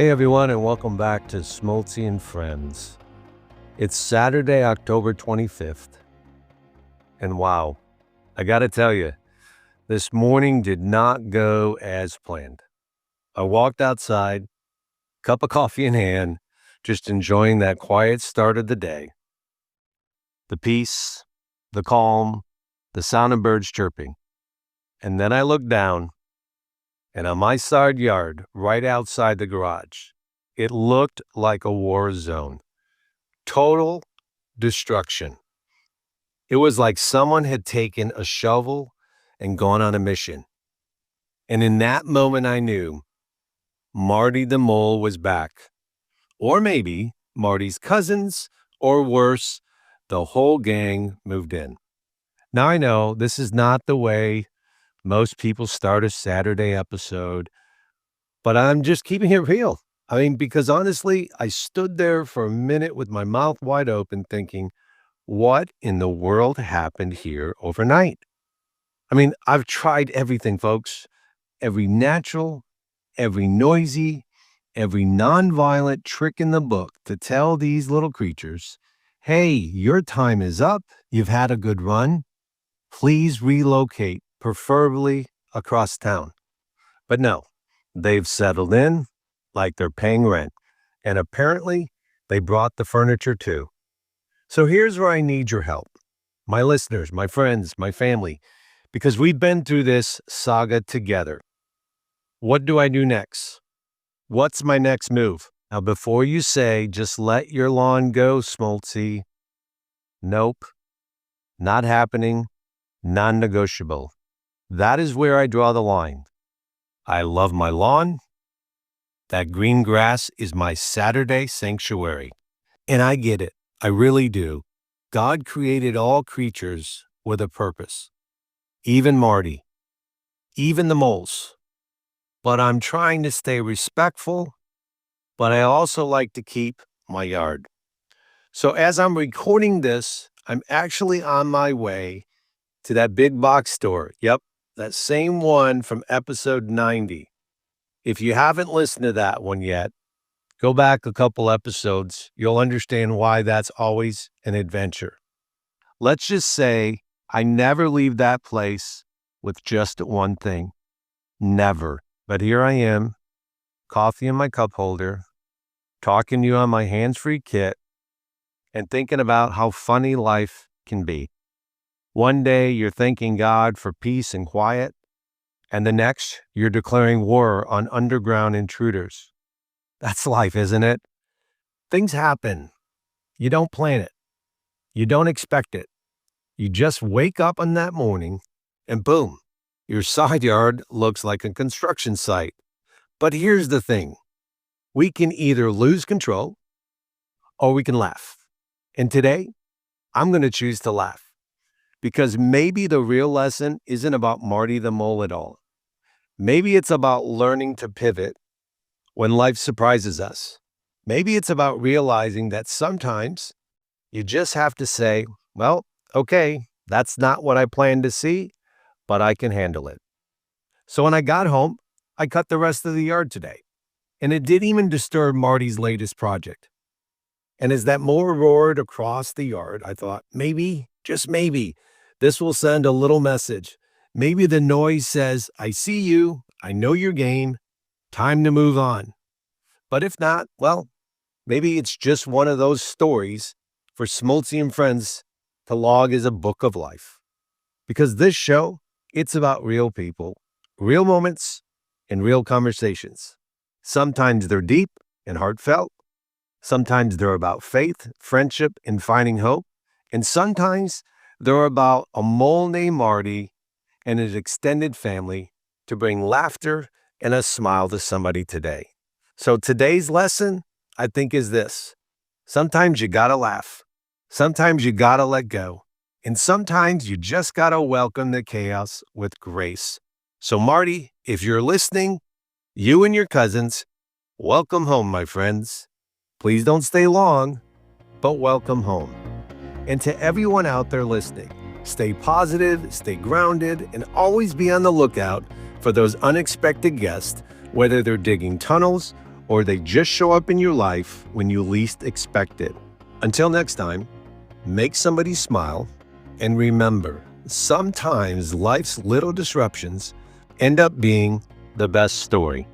Hey everyone, and welcome back to Smoltzy and Friends. It's Saturday, October 25th, and wow, I gotta tell you, this morning did not go as planned. I walked outside, cup of coffee in hand, just enjoying that quiet start of the day. The peace, the calm, the sound of birds chirping. And then I looked down, and on my side yard, right outside the garage, it looked like a war zone. Total destruction. It was like someone had taken a shovel and gone on a mission. And in that moment, I knew Marty the mole was back. Or maybe Marty's cousins, or worse, the whole gang moved in. Now I know this is not the way most people start a Saturday episode, but I'm just keeping it real. Because honestly, I stood there for a minute with my mouth wide open thinking, what in the world happened here overnight? I've tried everything, folks. Every natural, every noisy, every nonviolent trick in the book to tell these little creatures, hey, your time is up. You've had a good run. Please relocate, preferably across town. But no, they've settled in like they're paying rent. And apparently, they brought the furniture too. So here's where I need your help. My listeners, my friends, my family, because we've been through this saga together. What do I do next? What's my next move? Now, before you say, just let your lawn go, Smoltzy. Nope, not happening, non-negotiable. That is where I draw the line. I love my lawn. That green grass is my Saturday sanctuary. And I get it. I really do. God created all creatures with a purpose. Even Marty. Even the moles. But I'm trying to stay respectful, but I also like to keep my yard. So as I'm recording this, I'm actually on my way to that big box store. Yep, that same one from episode 90. If you haven't listened to that one yet, go back a couple episodes. You'll understand why that's always an adventure. Let's just say I never leave that place with just one thing. Never. But here I am, coffee in my cup holder, talking to you on my hands-free kit, and thinking about how funny life can be. One day you're thanking God for peace and quiet, and the next you're declaring war on underground intruders. That's life, isn't it? Things happen. You don't plan it. You don't expect it. You just wake up on that morning and boom, your side yard looks like a construction site. But here's the thing. We can either lose control or we can laugh. And today, I'm going to choose to laugh because maybe the real lesson isn't about Marty the mole at all. Maybe it's about learning to pivot when life surprises us. Maybe it's about realizing that sometimes you just have to say, well, okay, that's not what I planned to see, but I can handle it. So when I got home, I cut the rest of the yard today, and it didn't even disturb Marty's latest project. And as that mower roared across the yard, I thought, maybe, just maybe, this will send a little message. Maybe the noise says, I see you, I know your game, time to move on. But if not, well, maybe it's just one of those stories for Smoltzy and Friends to log as a book of life. Because this show, it's about real people, real moments, and real conversations. Sometimes they're deep and heartfelt. Sometimes they're about faith, friendship, and finding hope. And sometimes they're about a mole named Marty and his extended family to bring laughter and a smile to somebody today. So today's lesson, I think, is this. Sometimes you gotta laugh. Sometimes you gotta let go. And sometimes you just gotta welcome the chaos with grace. So Marty, if you're listening, you and your cousins, welcome home, my friends. Please don't stay long, but welcome home. And to everyone out there listening, stay positive, stay grounded, and always be on the lookout for those unexpected guests, whether they're digging tunnels or they just show up in your life when you least expect it. Until next time, make somebody smile, and remember, sometimes life's little disruptions end up being the best story.